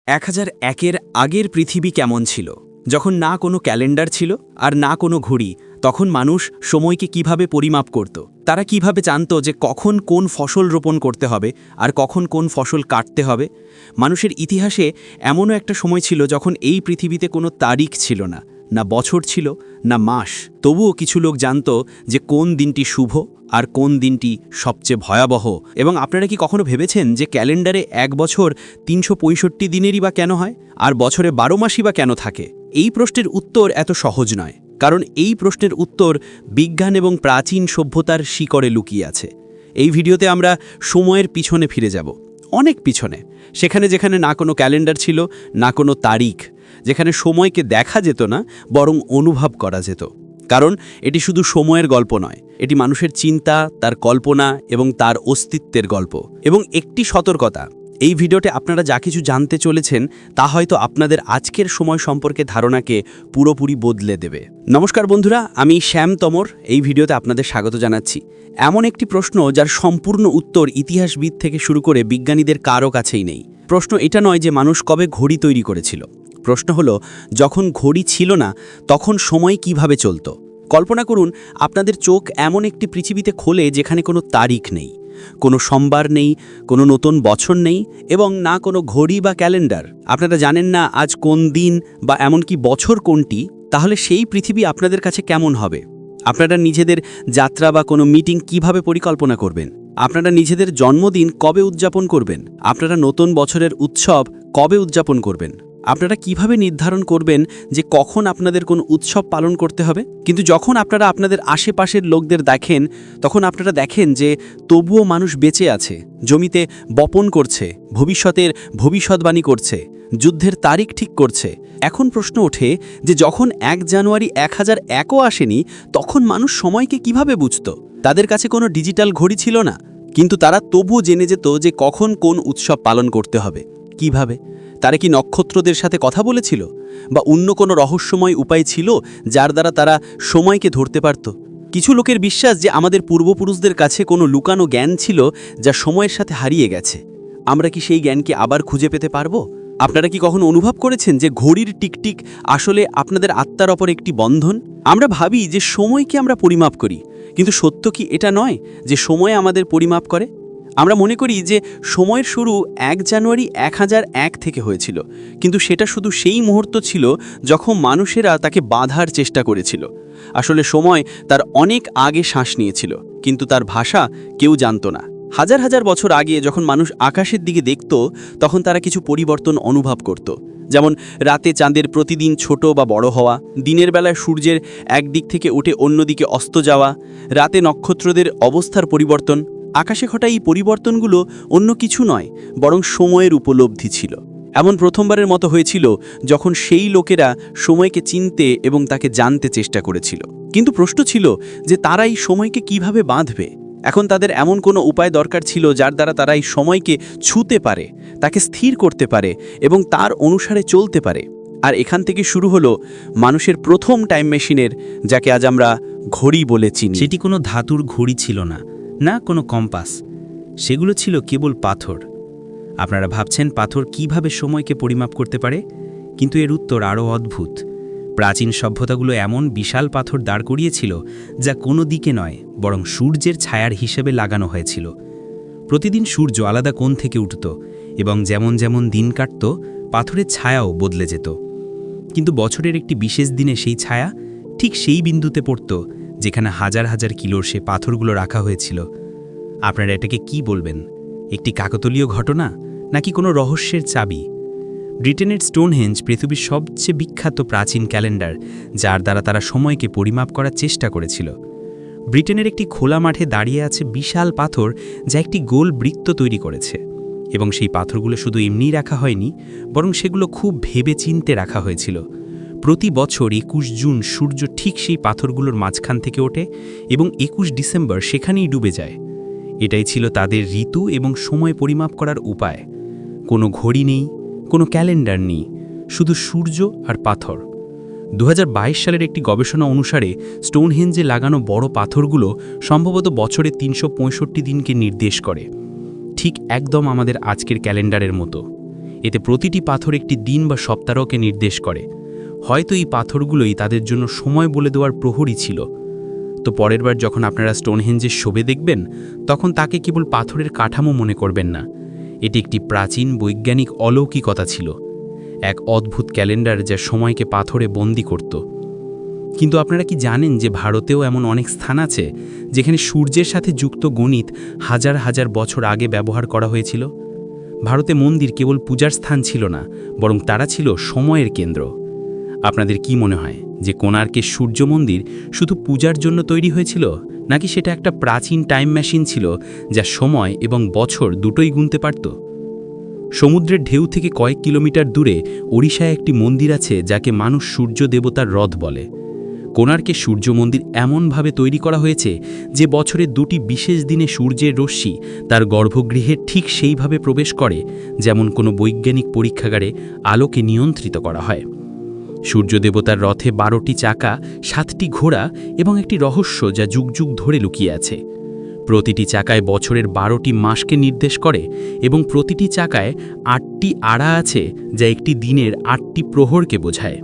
1001-এর আগের পৃথিবী কেমন ছিল? যখন না কোনো ক্যালেন্ডার ছিল আর না কোনো ঘড়ি, তখন মানুষ সময়কে কিভাবে পরিমাপ করত? তারা কিভাবে জানত যে কখন কোন ফসল রোপণ করতে হবে আর কখন কোন ফসল কাটতে হবে? মানুষের ইতিহাসে এমনও একটা সময় ছিল যখন এই পৃথিবীতে কোনো তারিখ ছিল না, না বছর ছিল, না মাস। তবুও কিছু লোক জানত যে কোন দিনটি শুভ আর কোন দিনটি সবচেয়ে ভয়াবহ। এবং আপনারা কি কখনো ভেবেছেন যে ক্যালেন্ডারে এক বছর 365 দিনেরই বা কেন হয়, আর বছরে 12 মাসই বা কেন থাকে? এই প্রশ্নের উত্তর এত সহজ নয়, কারণ এই প্রশ্নের উত্তর বিজ্ঞান এবং প্রাচীন সভ্যতার শিকড়ে লুকিয়ে আছে। এই ভিডিওতে আমরা সময়ের পিছনে ফিরে যাব, অনেক পিছনে, যেখানে না কোনো ক্যালেন্ডার ছিল, না কোনো তারিখ, যেখানে সময়কে দেখা যেত না, বরং অনুভব করা যেত। কারণ এটি শুধু সময়ের গল্প নয়, এটি মানুষের চিন্তা, তার কল্পনা এবং তার অস্তিত্বের গল্প। এবং একটি সতর্কতা, এই ভিডিওতে আপনারা যা কিছু জানতে চলেছেন তা হয়তো আপনাদের আজকের সময় সম্পর্কে ধারণাকে পুরোপুরি বদলে দেবে। নমস্কার বন্ধুরা, আমি শ্যাম তমর এই ভিডিওতে আপনাদের স্বাগত জানাচ্ছি। এমন একটি প্রশ্ন যার সম্পূর্ণ উত্তর ইতিহাসবিদ থেকে শুরু করে বিজ্ঞানীদের কারো কাছেই নেই। প্রশ্ন এটা নয় যে মানুষ কবে ঘড়ি তৈরি করেছিল, প্রশ্ন হলো যখন ঘড়ি ছিল না তখন সময় কিভাবে চলত। কল্পনা করুন আপনাদের চোখ এমন একটি পৃথিবীতে খোলে যেখানে কোনো তারিখ নেই, কোনো সোমবার নেই, কোনো নতুন বছর নেই, এবং না কোনো ঘড়ি বা ক্যালেন্ডার। আপনারা জানেন না আজ কোন দিন বা এমনকি বছর কোনটি। তাহলে সেই পৃথিবী আপনাদের কাছে কেমন হবে? আপনারা নিজেদের যাত্রা বা কোনো মিটিং কিভাবে পরিকল্পনা করবেন? আপনারা নিজেদের জন্মদিন কবে উদযাপন করবেন? আপনারা নতুন বছরের উৎসব কবে উদযাপন করবেন? আপনারা কিভাবে নির্ধারণ করবেন যে কখন আপনাদের কোন উৎসব পালন করতে হবে? কিন্তু যখন আপনারা আপনাদের আশেপাশের লোকদের দেখেন, তখন আপনারা দেখেন যে তবুও মানুষ বেঁচে আছে, জমিতে বপন করছে, ভবিষ্যতের ভবিষ্যৎবাণী করছে, যুদ্ধের তারিখ ঠিক করছে। এখন প্রশ্ন ওঠে যে যখন 1 জানুয়ারি 1001ও আসেনি, তখন মানুষ সময়কে কিভাবে বুঝত? তাদের কাছে কোনো ডিজিটাল ঘড়ি ছিল না, কিন্তু তারা তবুও জেনে যেত যে কখন কোন উৎসব পালন করতে হবে। কিভাবে? তারা কি নক্ষত্রদের সাথে কথা বলেছিল, বা অন্য কোনো রহস্যময় উপায় ছিল যার দ্বারা তারা সময়কে ধরতে পারত? কিছু লোকের বিশ্বাস যে আমাদের পূর্বপুরুষদের কাছে কোনো লুকানো জ্ঞান ছিল যা সময়ের সাথে হারিয়ে গেছে। আমরা কি সেই জ্ঞানকে আবার খুঁজে পেতে পারবো? আপনারা কি কখনো অনুভব করেছেন যে ঘড়ির টিকটিক আসলে আপনাদের আত্মার ওপর একটি বন্ধন? আমরা ভাবি যে সময়কে আমরা পরিমাপ করি, কিন্তু সত্য কি এটা নয় যে সময় আমাদের পরিমাপ করে? আমরা মনে করি যে সময়ের শুরু 1 জানুয়ারি 1001 থেকে হয়েছিল, কিন্তু সেটা শুধু সেই মুহূর্ত ছিল যখন মানুষেরা তাকে বাঁধার চেষ্টা করেছিল। আসলে সময় তার অনেক আগে শ্বাস নিয়েছিল, কিন্তু তার ভাষা কেউ জানত না। হাজার হাজার বছর আগে যখন মানুষ আকাশের দিকে দেখত, তখন তারা কিছু পরিবর্তন অনুভব করত। যেমন রাতে চাঁদের প্রতিদিন ছোট বা বড় হওয়া, দিনের বেলায় সূর্যের একদিক থেকে উঠে অন্যদিকে অস্ত যাওয়া, রাতে নক্ষত্রদের অবস্থার পরিবর্তন। আকাশে ঘটা এই পরিবর্তনগুলো অন্য কিছু নয়, বরং সময়ের উপলব্ধি ছিল। এমন প্রথমবারের মতো হয়েছিল যখন সেই লোকেরা সময়কে চিনতে এবং তাকে জানতে চেষ্টা করেছিল। কিন্তু প্রশ্ন ছিল যে তারা এই সময়কে কিভাবে বাঁধবে। এখন তাদের এমন কোনো উপায় দরকার ছিল যার দ্বারা তারা এই সময়কে ছুঁতে পারে, তাকে স্থির করতে পারে এবং তার অনুসারে চলতে পারে। আর এখান থেকে শুরু হলো মানুষের প্রথম টাইম মেশিনের, যাকে আজ আমরা ঘড়ি বলে চিনি। সেটি কোনো ধাতুর ঘড়ি ছিল না, না কোনো কম্পাস, সেগুলো ছিল কেবল পাথর। আপনারা ভাবছেন পাথর কিভাবে সময়কে পরিমাপ করতে পারে, কিন্তু এর উত্তর আরও অদ্ভুত। প্রাচীন সভ্যতাগুলো এমন বিশাল পাথর দাঁড় করিয়েছিল যা কোনো দিকে নয়, বরং সূর্যের ছায়ার হিসেবে লাগানো হয়েছিল। প্রতিদিন সূর্য আলাদা কোণ থেকে উঠত, এবং যেমন যেমন দিন কাটত, পাথরের ছায়াও বদলে যেত। কিন্তু বছরের একটি বিশেষ দিনে সেই ছায়া ঠিক সেই বিন্দুতে পড়ত যেখানে হাজার হাজার কিলোর সে পাথরগুলো রাখা হয়েছিল। আপনারা এটাকে কি বলবেন? একটি কাকতালীয় ঘটনা, নাকি কোনো রহস্যের চাবি? ব্রিটেনের স্টোনহেঞ্জ পৃথিবীর সবচেয়ে বিখ্যাত প্রাচীন ক্যালেন্ডার, যার দ্বারা তারা সময়কে পরিমাপ করার চেষ্টা করেছিল। ব্রিটেনের একটি খোলা মাঠে দাঁড়িয়ে আছে বিশাল পাথর, যা একটি গোল বৃত্ত তৈরি করেছে। এবং সেই পাথরগুলো শুধু এমনিই রাখা হয়নি, বরং সেগুলো খুব ভেবে চিনতে রাখা হয়েছিল। প্রতি বছর 21 জুন সূর্য ঠিক সেই পাথরগুলোর মাঝখান থেকে ওঠে এবং 21 ডিসেম্বর সেখানেই ডুবে যায়। এটাই ছিল তাদের ঋতু এবং সময় পরিমাপ করার উপায়। কোনো ঘড়ি নেই, কোনো ক্যালেন্ডার নেই, শুধু সূর্য আর পাথর। 2022 সালের একটি গবেষণা অনুসারে স্টোনহেঞ্জে লাগানো বড় পাথরগুলো সম্ভবত বছরে 365 দিনকে নির্দেশ করে, ঠিক একদম আমাদের আজকের ক্যালেন্ডারের মতো। এতে প্রতিটি পাথর একটি দিন বা সপ্তাহকে নির্দেশ করে। হয়তো এই পাথরগুলোই তাদের জন্য সময় বলে দেওয়ার প্রহরী ছিল। তো পরের বার যখন আপনারা স্টোনহেঞ্জের শোভে দেখবেন, তখন তাকে কেবল পাথরের কাঠামো মনে করবেন না। এটি একটি প্রাচীন বৈজ্ঞানিক অলৌকিকতা ছিল, এক অদ্ভুত ক্যালেন্ডার যা সময়কে পাথরে বন্দী করত। কিন্তু আপনারা কি জানেন যে ভারতেও এমন অনেক স্থান আছে যেখানে সূর্যের সাথে যুক্ত গণিত হাজার হাজার বছর আগে ব্যবহার করা হয়েছিল? ভারতে মন্দির কেবল পূজার স্থান ছিল না, বরং তারা ছিল সময়ের কেন্দ্র। আপনাদের কি মনে হয় যে কোণার্কের সূর্য মন্দির শুধু পূজার জন্য তৈরি হয়েছিল, নাকি সেটা একটা প্রাচীন টাইম মেশিন ছিল যা সময় এবং বছর দুটোই গুনতে পারত? সমুদ্রের ঢেউ থেকে কয়েক কিলোমিটার দূরে ওড়িশায় একটি মন্দির আছে যাকে মানুষ সূর্য দেবতার রথ বলে। কোণার্কের সূর্য মন্দির এমনভাবে তৈরি করা হয়েছে যে বছরের দুটি বিশেষ দিনে সূর্যের রশ্মি তার গর্ভগৃহে ঠিক সেইভাবে প্রবেশ করে যেমন কোনো বৈজ্ঞানিক পরীক্ষাগারে আলোকে নিয়ন্ত্রিত করা হয়। সূর্য দেবতার রথে 12টি চাকা, 7টি ঘোড়া এবং একটি রহস্য যা যুগ যুগ ধরে লুকিয়ে আছে। প্রতিটি চাকায় বছরের 12টি মাসকে নির্দেশ করে এবং প্রতিটি চাকায় 8টি আড়া আছে যা একটি দিনের 8টি প্রহরকে বোঝায়।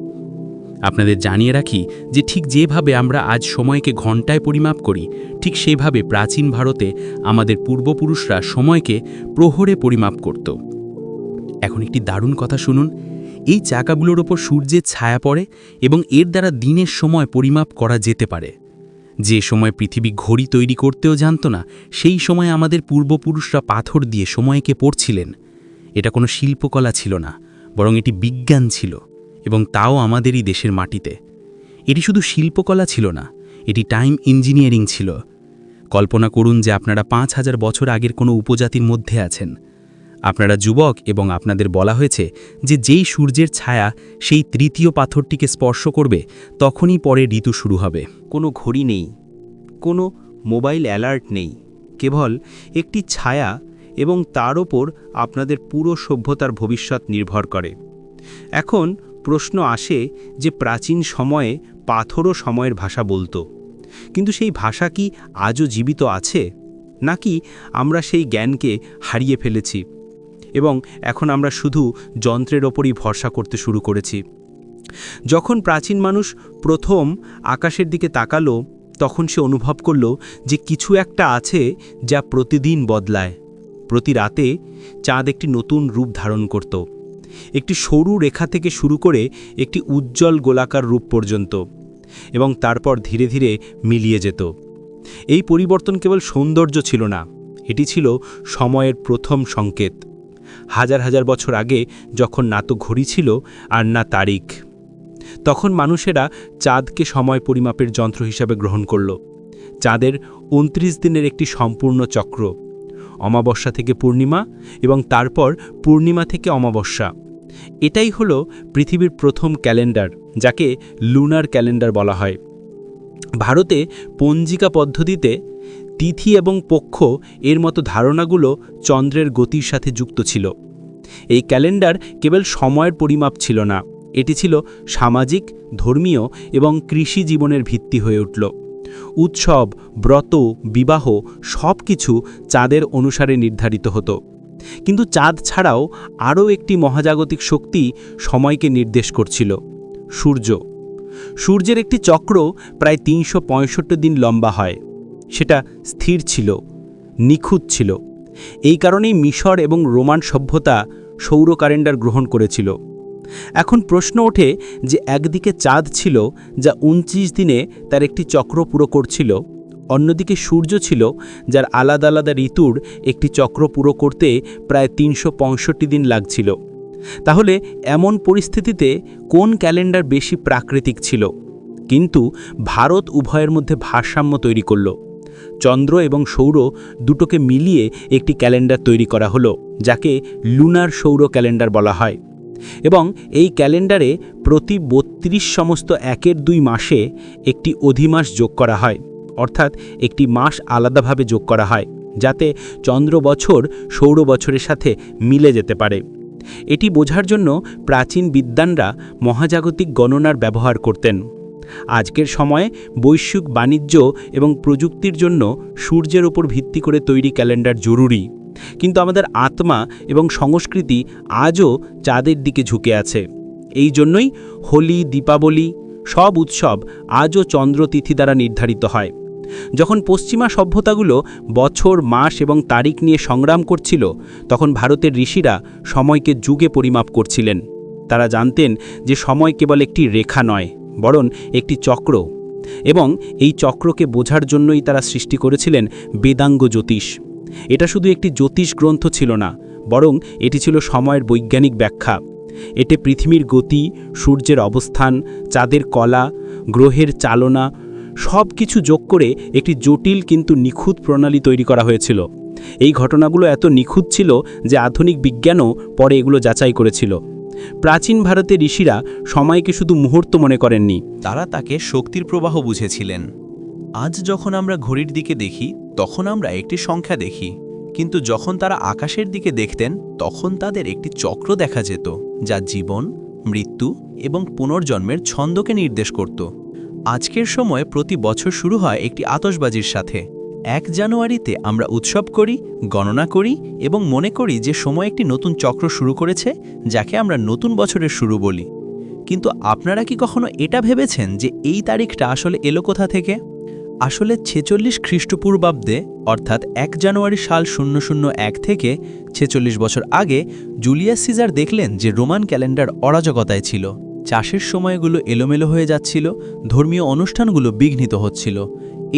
আপনাদের জানিয়ে রাখি যে ঠিক যেভাবে আমরা আজ সময়কে ঘন্টায় পরিমাপ করি, ঠিক সেইভাবে প্রাচীন ভারতে আমাদের পূর্বপুরুষরা সময়কে প্রহরে পরিমাপ করত। এখন একটি দারুণ কথা শুনুন। এই চাকাগুলোর ওপর সূর্যের ছায়া পড়ে এবং এর দ্বারা দিনের সময় পরিমাপ করা যেতে পারে। যে সময় পৃথিবী ঘড়ি তৈরি করতেও জানত না, সেই সময় আমাদের পূর্বপুরুষরা পাথর দিয়ে সময়কে পড়ছিলেন। এটা কোনো শিল্পকলা ছিল না, বরং এটি বিজ্ঞান ছিল, এবং তাও আমাদেরই দেশের মাটিতে। এটি শুধু শিল্পকলা ছিল না, এটি টাইম ইঞ্জিনিয়ারিং ছিল। কল্পনা করুন যে আপনারা 5000 বছর আগের কোনো উপজাতির মধ্যে আছেন। আপনারা যুবক এবং আপনাদের বলা হয়েছে যে যেই সূর্যের ছায়া সেই তৃতীয় পাথরটিকে স্পর্শ করবে, তখনই পরে ঋতু শুরু হবে। কোনো ঘড়ি নেই, কোনো মোবাইল অ্যালার্ট নেই, কেবল একটি ছায়া, এবং তার ওপর আপনাদের পুরো সভ্যতার ভবিষ্যৎ নির্ভর করে। এখন প্রশ্ন আসে যে প্রাচীন সময়ে পাথরও সময়ের ভাষা বলতো, কিন্তু সেই ভাষা কি আজও জীবিত আছে, নাকি আমরা সেই জ্ঞানকে হারিয়ে ফেলেছি এবং এখন আমরা শুধু যন্ত্রের ওপরই ভরসা করতে শুরু করেছি? যখন প্রাচীন মানুষ প্রথম আকাশের দিকে তাকালো, তখন সে অনুভব করল যে কিছু একটা আছে যা প্রতিদিন বদলায়। প্রতি রাতে চাঁদ একটি নতুন রূপ ধারণ করত, একটি সরু রেখা থেকে শুরু করে একটি উজ্জ্বল গোলাকার রূপ পর্যন্ত, এবং তারপর ধীরে ধীরে মিলিয়ে যেত। এই পরিবর্তন কেবল সৌন্দর্য ছিল না, এটি ছিল সময়ের প্রথম সংকেত। হাজার হাজার বছর আগে, যখন না তো ঘড়ি ছিল আর না তারিখ, তখন মানুষেরা চাঁদকে সময় পরিমাপের যন্ত্র হিসাবে গ্রহণ করল। চাঁদের 29 দিনের একটি সম্পূর্ণ চক্র, অমাবস্যা থেকে পূর্ণিমা এবং তারপর পূর্ণিমা থেকে অমাবস্যা। এটাই হলো পৃথিবীর প্রথম ক্যালেন্ডার, যাকে লুনার ক্যালেন্ডার বলা হয়। ভারতে পঞ্জিকা পদ্ধতিতে তিথি এবং পক্ষ এর মতো ধারণাগুলো চন্দ্রের গতির সাথে যুক্ত ছিল। এই ক্যালেন্ডার কেবল সময়ের পরিমাপ ছিল না, এটি ছিল সামাজিক, ধর্মীয় এবং কৃষি জীবনের ভিত্তি হয়ে উঠল। উৎসব, ব্রত, বিবাহ সব কিছু চাঁদের অনুসারে নির্ধারিত হতো। কিন্তু চাঁদ ছাড়াও আরও একটি মহাজাগতিক শক্তি সময়কে নির্দেশ করছিল, সূর্য। সূর্যের একটি চক্র প্রায় 365 দিন লম্বা হয়। সেটা স্থির ছিল, নিখুঁত ছিল। এই কারণেই মিশর এবং রোমান সভ্যতা সৌর ক্যালেন্ডার গ্রহণ করেছিল। এখন প্রশ্ন ওঠে যে একদিকে চাঁদ ছিল যা 29 দিনে তার একটি চক্র পুরো করছিল, অন্যদিকে সূর্য ছিল যার আলাদা আলাদা ঋতুর একটি চক্র পুরো করতে প্রায় 365 দিন লাগছিল। তাহলে এমন পরিস্থিতিতে কোন ক্যালেন্ডার বেশি প্রাকৃতিক ছিল? কিন্তু ভারত উভয়ের মধ্যে ভারসাম্য তৈরি করল। চন্দ্র এবং সৌর দুটোকে মিলিয়ে একটি ক্যালেন্ডার তৈরি করা হলো, যাকে লুনার সৌর ক্যালেন্ডার বলা হয়। এবং এই ক্যালেন্ডারে প্রতি 32 সমস্ত 1-2 মাসে একটি অধিমাস যোগ করা হয়, অর্থাৎ একটি মাস আলাদাভাবে যোগ করা হয়, যাতে চন্দ্র বছর সৌর বছরের সাথে মিলে যেতে পারে। এটি বোঝার জন্য প্রাচীন বিদ্বানরা মহাজাগতিক গণনার ব্যবহার করতেন। আজকের সময়ে বৈশ্বিক বাণিজ্য এবং প্রযুক্তির জন্য সূর্যের উপর ভিত্তি করে তৈরি ক্যালেন্ডার জরুরি, কিন্তু আমাদের আত্মা এবং সংস্কৃতি আজও চাঁদের দিকে ঝুঁকে আছে। এই জন্যই হোলি, দীপাবলি সব উৎসব আজও চন্দ্রতিথি দ্বারা নির্ধারিত হয়। যখন পশ্চিমা সভ্যতাগুলো বছর, মাস এবং তারিখ নিয়ে সংগ্রাম করছিল, তখন ভারতের ঋষিরা সময়কে যুগে পরিমাপ করছিলেন। তারা জানতেন যে সময় কেবল একটি রেখা নয়, বরং একটি চক্র, এবং এই চক্রকে বোঝার জন্যই তারা সৃষ্টি করেছিলেন বেদাঙ্গ জ্যোতিষ। এটা শুধু একটি জ্যোতিষ গ্রন্থ ছিল না, বরং এটি ছিল সময়ের বৈজ্ঞানিক ব্যাখ্যা। এতে পৃথিবীর গতি, সূর্যের অবস্থান, চাঁদের কলা, গ্রহের চালনা সব কিছু যোগ করে একটি জটিল কিন্তু নিখুঁত প্রণালী তৈরি করা হয়েছিল। এই ঘটনাগুলো এত নিখুঁত ছিল যে আধুনিক বিজ্ঞানও পরে এগুলো যাচাই করেছিল। প্রাচীন ভারতের ঋষিরা সময়কে শুধু মুহূর্ত মনে করেননি, তারা তাকে শক্তির প্রবাহ বুঝেছিলেন। আজ যখন আমরা ঘড়ির দিকে দেখি তখন আমরা একটি সংখ্যা দেখি, কিন্তু যখন তারা আকাশের দিকে দেখতেন তখন তাদের একটি চক্র দেখা যেত, যা জীবন, মৃত্যু এবং পুনর্জন্মের ছন্দকে নির্দেশ করত। আজকের সময় প্রতি বছর শুরু হয় একটি আতশবাজির সাথে। 1 জানুয়ারিতে আমরা উৎসব করি, গণনা করি এবং মনে করি যে সময় একটি নতুন চক্র শুরু করেছে, যাকে আমরা নতুন বছরের শুরু বলি। কিন্তু আপনারা কি কখনো এটা ভেবেছেন যে এই তারিখটা আসলে এলো কোথা থেকে? আসলে 46 খ্রিস্টপূর্বাব্দে, অর্থাৎ 1 জানুয়ারি সাল 001 থেকে 46 বছর আগে জুলিয়াস সিজার দেখলেন যে রোমান ক্যালেন্ডার অরাজকতায় ছিল। চাষের সময়গুলো এলোমেলো হয়ে যাচ্ছিল, ধর্মীয় অনুষ্ঠানগুলো বিঘ্নিত হচ্ছিল।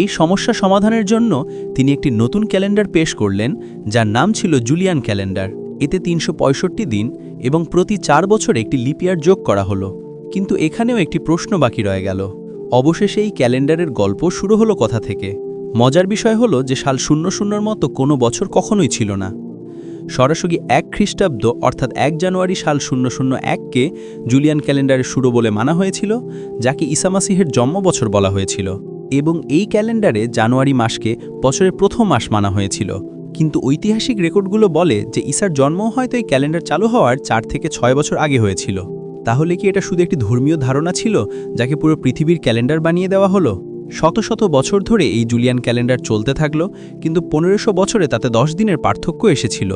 এই সমস্যা সমাধানের জন্য তিনি একটি নতুন ক্যালেন্ডার পেশ করলেন, যার নাম ছিল জুলিয়ান ক্যালেন্ডার। এতে 365 দিন এবং প্রতি 4 বছর একটি লিপ ইয়ার যোগ করা হলো। কিন্তু এখানেও একটি প্রশ্ন বাকি রয়ে গেল। অবশেষে এই ক্যালেন্ডারের গল্প শুরু হলো কোথা থেকে? মজার বিষয় হলো যে সাল 00 মতো কোনো বছর কখনোই ছিল না। সরাসরি 1 খ্রিস্টাব্দ অর্থাৎ 1 জানুয়ারি সাল 001কে জুলিয়ান ক্যালেন্ডারের শুরু বলে মানা হয়েছিল, যাকে ঈসা মাসিহের জন্ম বছর বলা হয়েছিল। এবং এই ক্যালেন্ডারে জানুয়ারি মাসকে বছরের প্রথম মাস মানা হয়েছিল। কিন্তু ঐতিহাসিক রেকর্ডগুলো বলে যে ঈসার জন্ম হয়তো এই ক্যালেন্ডার চালু হওয়ার 4 থেকে 6 বছর আগে হয়েছিল। তাহলে কি এটা শুধু একটি ধর্মীয় ধারণা ছিল, যাকে পুরো পৃথিবীর ক্যালেন্ডার বানিয়ে দেওয়া হলো? শত শত বছর ধরে এই জুলিয়ান ক্যালেন্ডার চলতে থাকলো, কিন্তু 1500 বছরে তাতে 10 দিনের পার্থক্য এসেছিল,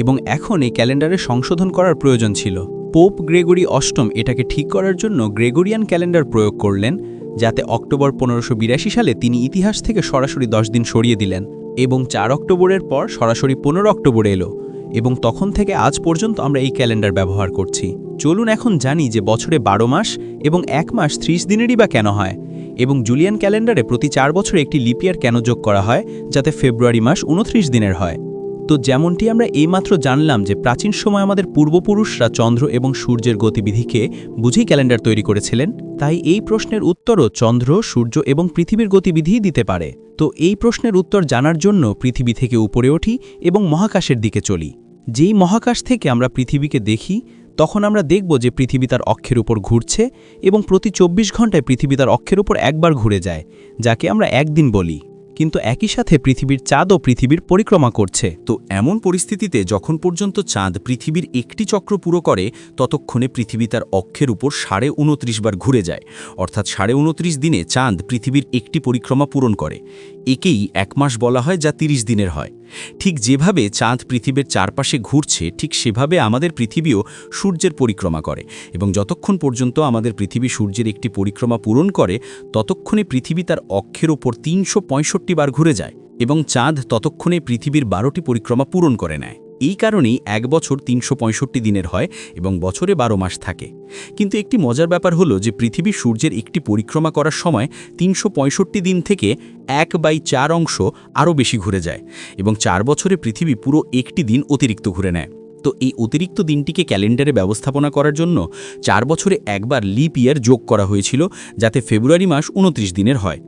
এবং এখন এই ক্যালেন্ডারে সংশোধন করার প্রয়োজন ছিল। পোপ গ্রেগরি অষ্টম এটাকে ঠিক করার জন্য গ্রেগরিয়ান ক্যালেন্ডার প্রয়োগ করলেন, যাতে অক্টোবর 1582 সালে তিনি ইতিহাস থেকে সরাসরি 10 দিন সরিয়ে দিলেন, এবং 4 অক্টোবরের পর সরাসরি 15 অক্টোবর এলো, এবং তখন থেকে আজ পর্যন্ত আমরা এই ক্যালেন্ডার ব্যবহার করছি। চলুন এখন জানি যে বছরে 12 মাস এবং 1 মাস 30 দিনেরই বা কেন হয়, এবং জুলিয়ান ক্যালেন্ডারে প্রতি 4 বছরে একটি লিপ ইয়ার কেন যোগ করা হয়, যাতে ফেব্রুয়ারি মাস 29 দিনের হয়। তো যেমনটি আমরা এইমাত্র জানলাম যে প্রাচীন সময় আমাদের পূর্বপুরুষরা চন্দ্র এবং সূর্যের গতিবিধিকে বুঝেই ক্যালেন্ডার তৈরি করেছিলেন, তাই এই প্রশ্নের উত্তরও চন্দ্র, সূর্য এবং পৃথিবীর গতিবিধিই দিতে পারে। তো এই প্রশ্নের উত্তর জানার জন্য পৃথিবী থেকে উপরে উঠি এবং মহাকাশের দিকে চলি। যেই মহাকাশ থেকে আমরা পৃথিবীকে দেখি, তখন আমরা দেখব যে পৃথিবী তার অক্ষের উপর ঘুরছে, এবং প্রতি 24 ঘন্টায় পৃথিবী তার অক্ষের উপর একবার ঘুরে যায়, যাকে আমরা একদিন বলি। কিন্তু একই সাথে পৃথিবীর চাঁদও পৃথিবীর পরিক্রমা করছে। তো এমন পরিস্থিতিতে যখন পর্যন্ত চাঁদ পৃথিবীর একটি চক্র পুরো করে, ততক্ষণে পৃথিবী তার অক্ষের উপর 29.5 বার ঘুরে যায়, অর্থাৎ 29.5 দিনে চাঁদ পৃথিবীর একটি পরিক্রমা পূরণ করে। একেই 1 মাস বলা হয়, যা 30 দিনের হয়। ঠিক যেভাবে চাঁদ পৃথিবীর চারপাশে ঘুরছে, ঠিক সেভাবে আমাদের পৃথিবীও সূর্যের পরিক্রমা করে, এবং যতক্ষণ পর্যন্ত আমাদের পৃথিবী সূর্যের একটি পরিক্রমা পূরণ করে, ততক্ষণে পৃথিবী তার অক্ষের ওপর 365 বার ঘুরে যায়, এবং চাঁদ ততক্ষণে পৃথিবীর 12টি পরিক্রমা পূরণ করে নেয়। এই কারণেই 1 বছর 365 দিনের হয় এবং বছরে 12 মাস থাকে। কিন্তু একটি মজার ব্যাপার হলো যে পৃথিবী সূর্যের একটি পরিক্রমা করার সময় 365 দিন থেকে 1/4 অংশ আরও বেশি ঘুরে যায়, এবং 4 বছরে পৃথিবী পুরো একটি দিন অতিরিক্ত ঘুরে নেয়। তো এই অতিরিক্ত দিনটিকে ক্যালেন্ডারে ব্যবস্থাপনা করার জন্য 4 বছরে একবার লিপ ইয়ার যোগ করা হয়েছিল, যাতে ফেব্রুয়ারি মাস 29 দিনের হয়।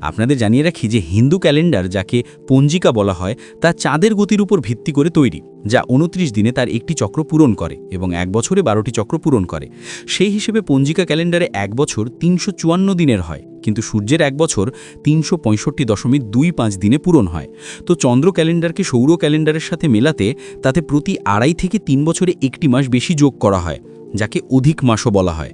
আপনাদের জানিয়ে রাখি যে হিন্দু ক্যালেন্ডার, যাকে পঞ্জিকা বলা হয়, তা চাঁদের গতির উপর ভিত্তি করে তৈরি, যা 29 দিনে তার একটি চক্র পূরণ করে এবং 1 বছরে 12টি চক্র পূরণ করে। সেই হিসেবে পঞ্জিকা ক্যালেন্ডারে 1 বছর 354 দিনের হয়, কিন্তু সূর্যের 1 বছর 365.25 দিনে পূরণ হয়। তো চন্দ্র ক্যালেন্ডারকে সৌর ক্যালেন্ডারের সাথে মেলাতে তাতে প্রতি 2.5 থেকে 3 বছরে একটি মাস বেশি যোগ করা হয়, যাকে অধিক মাসও বলা হয়,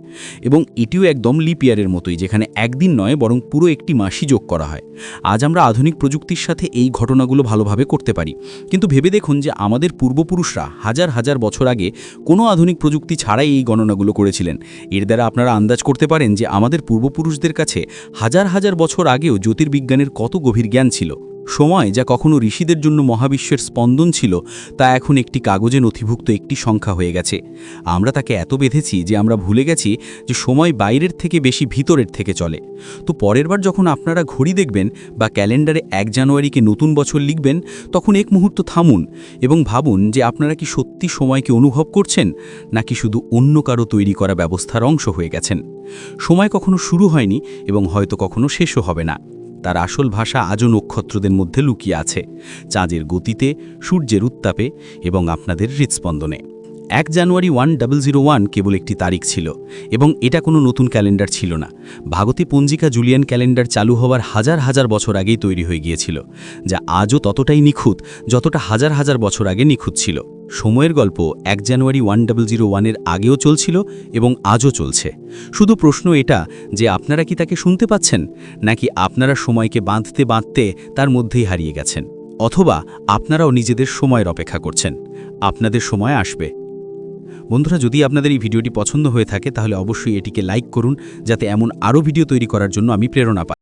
এবং এটিও একদম লিপ ইয়ারের মতোই, যেখানে একদিন নয় বরং পুরো একটি মাসই যোগ করা হয়। আজ আমরা আধুনিক প্রযুক্তির সাথে এই ঘটনাগুলো ভালোভাবে করতে পারি, কিন্তু ভেবে দেখুন যে আমাদের পূর্বপুরুষরা হাজার হাজার বছর আগে কোনো আধুনিক প্রযুক্তি ছাড়াই এই গণনাগুলো করেছিলেন। এর দ্বারা আপনারা আন্দাজ করতে পারেন যে আমাদের পূর্বপুরুষদের কাছে হাজার হাজার বছর আগেও জ্যোতির্বিজ্ঞানের কত গভীর জ্ঞান ছিল। সময় যা কখনো ঋষিদের জন্য মহাবিশ্বের স্পন্দন ছিল, তা এখন একটি কাগজে নথিভুক্ত একটি সংখ্যা হয়ে গেছে। আমরা তাকে এত বেঁধেছি যে আমরা ভুলে গেছি যে সময় বাইরের থেকে বেশি ভিতরের থেকে চলে। তো পরের বার যখন আপনারা ঘড়ি দেখবেন বা ক্যালেন্ডারে 1 জানুয়ারিকে নতুন বছর লিখবেন, তখন এক মুহূর্ত থামুন এবং ভাবুন যে আপনারা কি সত্যি সময়কে অনুভব করছেন, নাকি শুধু অন্য কারো তৈরি করা ব্যবস্থার অংশ হয়ে গেছেন। সময় কখনো শুরু হয়নি এবং হয়তো কখনো শেষও হবে না। তার আসল ভাষা আজও নক্ষত্রদের মধ্যে লুকিয়ে আছে, চাঁদের গতিতে, সূর্যের উত্তাপে এবং আপনাদের হৃৎস্পন্দনে। 1 জানুয়ারি 1001 কেবল একটি তারিখ ছিল, এবং এটা কোনো নতুন ক্যালেন্ডার ছিল না। ভাগতী পঞ্জিকা জুলিয়ান ক্যালেন্ডার চালু হওয়ার হাজার হাজার বছর আগেই তৈরি হয়ে গিয়েছিল, যা আজও ততটাই নিখুঁত যতটা হাজার হাজার বছর আগে নিখুঁত ছিল। সময়ের গল্প 1 জানুয়ারি 1001-এর আগেও চলছিল এবং আজও চলছে। শুধু প্রশ্ন এটা যে আপনারা কি তাকে শুনতে পাচ্ছেন, নাকি আপনারা সময়কে বাঁধতে বাঁধতে তার মধ্যেই হারিয়ে গেছেন, অথবা আপনারাও নিজেদের সময়ের অপেক্ষা করছেন। আপনাদের সময় আসবে। বন্ধুরা, যদি আপনাদের এই ভিডিওটি পছন্দ হয়ে থাকে তাহলে অবশ্যই এটিকে লাইক করুন, যাতে এমন আরও ভিডিও তৈরি করার জন্য আমি প্রেরণা পাই।